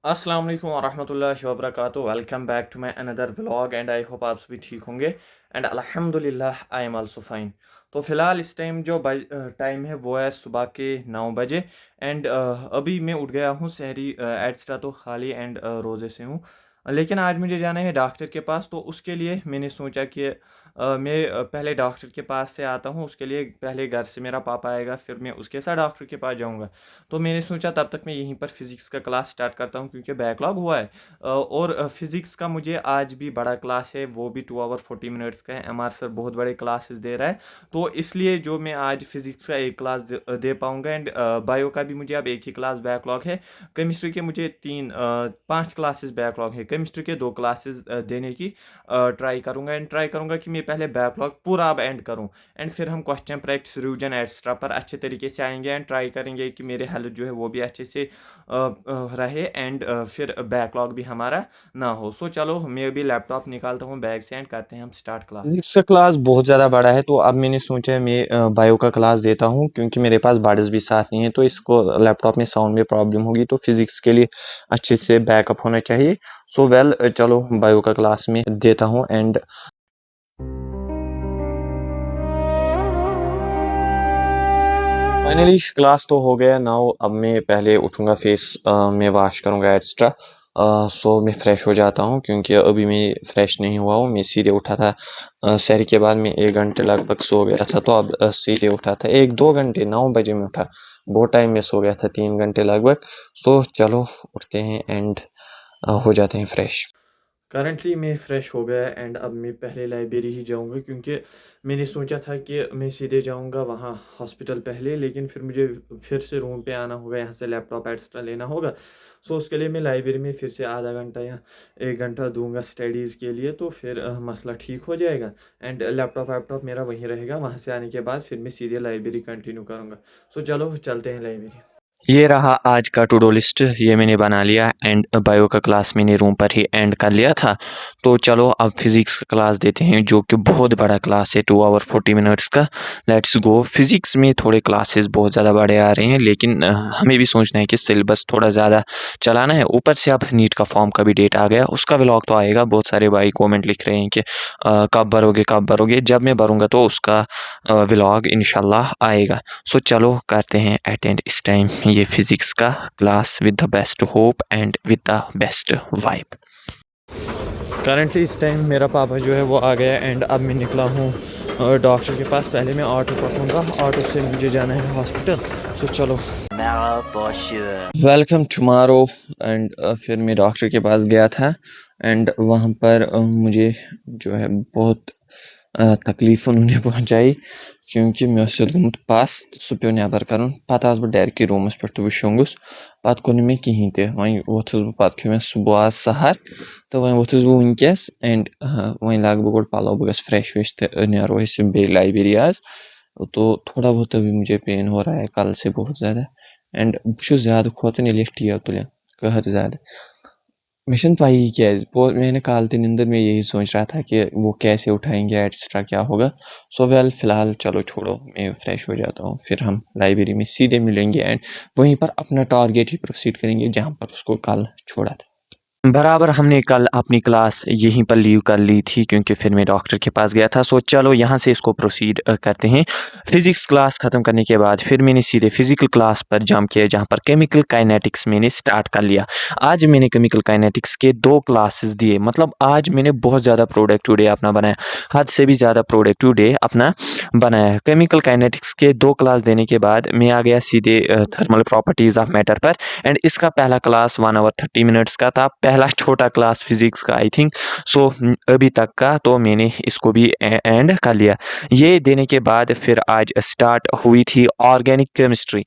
अस्सलाम वालेकुम वरहमतुल्लाहि वबरकातुहू। Welcome back to my another vlog and I hope आप सभी ठीक होंगे एंड अल्हम्दुलिल्लाह आई एम आल्सो फाइन। तो फ़िलहाल इस टाइम जो टाइम है वो है सुबह के 9 बजे एंड अभी मैं उठ गया हूँ। सहरी एक्स्ट्रा तो खाली एंड रोज़े से हूँ, लेकिन आज मुझे जाना है डॉक्टर के पास। तो उसके लिए मैंने सोचा कि मैं पहले डॉक्टर के पास से आता हूँ। उसके लिए पहले घर से मेरा पापा आएगा, फिर मैं उसके साथ डॉक्टर के पास जाऊँगा। तो मैंने सोचा तब तक मैं यहीं पर फिज़िक्स का क्लास स्टार्ट करता हूँ क्योंकि बैकलॉग हुआ है। और फिज़िक्स का मुझे आज भी बड़ा क्लास है, वो भी 2 आवर 40 मिनट्स का है। एमआर सर बहुत बड़े क्लासेस दे रहा है, तो इसलिए जो मैं आज फिज़िक्स का एक क्लास दे पाऊँगा एंड बायो का भी मुझे अब एक ही क्लास बैकलॉग है। केमिस्ट्री के मुझे 5 क्लासेस बैकलॉग है। केमिस्ट्री के 2 क्लासेस देने की ट्राई करूँगा एंड ट्राई करूँगा कि मैं पहले बैकलॉग पूरा अब एंड करूँ एंड फिर हम क्वेश्चन प्रैक्टिस रिवीजन एक्स्ट्रा पर अच्छे तरीके से आएंगे एंड ट्राई करेंगे कि मेरे हेल्थ जो है वो भी अच्छे से रहे एंड फिर बैकलॉग भी हमारा ना हो। सो चलो मैं भी लैपटॉप निकालता हूँ बैग से एंड करते हैं हम स्टार्ट क्लास। फिजिक्स का क्लास बहुत ज़्यादा बड़ा है, तो अब मैंने सोचा है मैं बायो का क्लास देता हूँ क्योंकि मेरे पास बड्स भी साथ नहीं है, तो इसको लैपटॉप में साउंड में प्रॉब्लम होगी, तो फिजिक्स के लिए अच्छे से बैकअप होना चाहिए। सो वेल चलो बायो का क्लास में देता हूँ एंड फाइनली क्लास तो हो गया। नाउ अब मैं पहले उठूँगा, फेस मैं वॉश करूँगा एक्स्ट्रा। सो मैं फ़्रेश हो जाता हूँ क्योंकि अभी मैं फ़्रेश नहीं हुआ हूँ। मैं सीधे उठा था सहरी के बाद मैं 1 घंटे लगभग सो गया था, तो अब सीधे उठा था 1-2 घंटे, 9 बजे में उठा। बहुत टाइम में सो गया था, 3 घंटे लगभग। सो चलो उठते हैं एंड हो जाते हैं फ़्रेश। करंटली मैं फ़्रेश हो गया एंड अब मैं पहले लाइब्रेरी ही जाऊंगा क्योंकि मैंने सोचा था कि मैं सीधे जाऊंगा वहाँ हॉस्पिटल पहले, लेकिन फिर मुझे फिर से रूम पे आना होगा, यहाँ से लैपटॉप एक्स्ट्रा लेना होगा। सो उसके लिए मैं लाइब्रेरी में फिर से आधा घंटा या 1 घंटा दूंगा स्टडीज़ के लिए, तो फिर मसला ठीक हो जाएगा एंड लैपटॉप वैपटॉप मेरा वहीं रहेगा। वहाँ से आने के बाद फिर मैं सीधे लाइब्रेरी कंटिन्यू करूँगा। सो चलो चलते हैं लाइब्रेरी। ये रहा आज का टू डू लिस्ट, ये मैंने बना लिया एंड बायो का क्लास मैंने रूम पर ही एंड कर लिया था। तो चलो अब फिज़िक्स का क्लास देते हैं, जो कि बहुत बड़ा क्लास है, 2 आवर 40 मिनट्स का। Let's go. फिज़िक्स में थोड़े क्लासेस बहुत ज़्यादा बड़े आ रहे हैं, लेकिन हमें भी सोचना है कि सिलेबस थोड़ा ज़्यादा चलाना है। ऊपर से अब नीट का फॉर्म का भी डेट आ गया, उसका व्लॉग तो आएगा। बहुत सारे भाई कॉमेंट लिख रहे हैं कि कब भरोगे कब भरोगे। जब मैं भरूँगा तो उसका व्लॉग इंशाल्लाह आएगा। सो चलो करते हैं अटेंड इस टाइम ये फिज़िक्स का class with the best hope and with the best vibe. Currently इस टाइम मेरा पापा जो है वो आ गया एंड अब मैं निकला हूँ डॉक्टर के पास। पहले मैं ऑटो पकड़ूंगा, ऑटो से मुझे जाना है हॉस्पिटल। तो चलो। वेलकम टुमारो एंड फिर मैं डॉक्टर के पास गया था एंड वहाँ पर मुझे जो है बहुत तकलीफ उन्होंने पहुँचाई क्योंकि मे गोमुत पस सह पे नबर कर पे बह डायरेक्टली रूमस पे तो वुशंगुस पे कोर मे कहीं वह वोथुस बह पे खे सुबह आज सहर तो वह वोथुस बह वनकस एंड वह लाग बह गोड पलो बह गस फ्रेश वेश तो नो बे लाइब्रेरी आज। तो थोड़ा बहुत अभी मुझे पेन हो रहा है कल से बहुत ज़्यादा एंड बहुत ज़्यादा खोतन ये टी तुलन कहर ज़्यादा मिशन पाई क्या मैंने कल दिन नींदर में यही सोच रहा था कि वो कैसे उठाएंगे एक्स्ट्रा क्या होगा। सो वेल फिलहाल चलो छोड़ो, मैं फ्रेश हो जाता हूँ, फिर हम लाइब्रेरी में सीधे मिलेंगे एंड वहीं पर अपना टारगेट ही प्रोसीड करेंगे जहाँ पर उसको कल छोड़ा था। बराबर हमने कल अपनी क्लास यहीं पर लीव कर ली थी क्योंकि फिर मैं डॉक्टर के पास गया था। सो चलो यहाँ से इसको प्रोसीड करते हैं। फिज़िक्स क्लास ख़त्म करने के बाद फिर मैंने सीधे फिज़िकल क्लास पर जंप किया जहाँ पर केमिकल काइनेटिक्स मैंने स्टार्ट कर लिया। आज मैंने केमिकल काइनेटिक्स के 2 क्लासेस दिए, मतलब आज मैंने बहुत ज़्यादा प्रोडक्टिव डे अपना बनाया, हद से भी ज़्यादा प्रोडक्टिव डे अपना बनाया। केमिकल काइनेटिक्स के 2 क्लास देने के बाद मैं आ गया सीधे थर्मल प्रॉपर्टीज़ ऑफ मैटर पर एंड इसका पहला क्लास 1 आवर 30 मिनट्स का था। पहला छोटा क्लास फिजिक्स का आई थिंक। सो अभी तक का तो मैंने इसको भी एंड कर लिया। ये देने के बाद फिर आज स्टार्ट हुई थी ऑर्गेनिक केमिस्ट्री।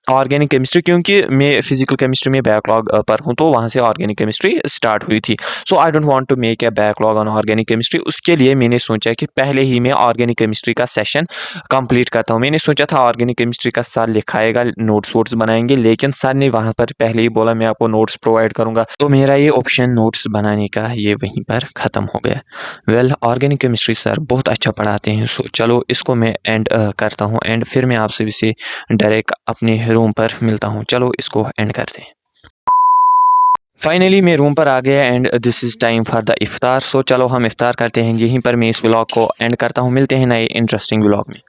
ऑर्गेनिक केमिस्ट्री क्योंकि मैं फिजिकल केमिस्ट्री में बैकलॉग पर हूँ, तो वहाँ से ऑर्गेनिक केमिस्ट्री स्टार्ट हुई थी। So I don't want to make a backlog on organic chemistry. उसके लिए मैंने सोचा कि पहले ही मैं ऑर्गेनिक केमिस्ट्री का सेशन कंप्लीट करता हूँ। मैंने सोचा था ऑर्गेनिक केमिस्ट्री का सर लिखाएगा, नोट्स वोट्स बनाएंगे, लेकिन सर ने वहाँ पर पहले ही बोला मैं आपको नोट्स प्रोवाइड करूँगा, तो मेरा ये ऑप्शन नोट्स बनाने का ये वहीं पर ख़त्म हो गया। वेल ऑर्गेनिक केमिस्ट्री सर बहुत अच्छा पढ़ाते हैं। सो चलो इसको मैं एंड करता हूँ एंड फिर मैं आपसे इसे डायरेक्ट अपने रूम पर मिलता हूँ। चलो इसको एंड करते हैं। फाइनली मैं रूम पर आ गया and this is time for the iftar. सो चलो हम इफ्तार करते हैं। यहीं पर मैं इस व्लॉग को एंड करता हूँ। मिलते हैं नए इंटरेस्टिंग व्लॉग में।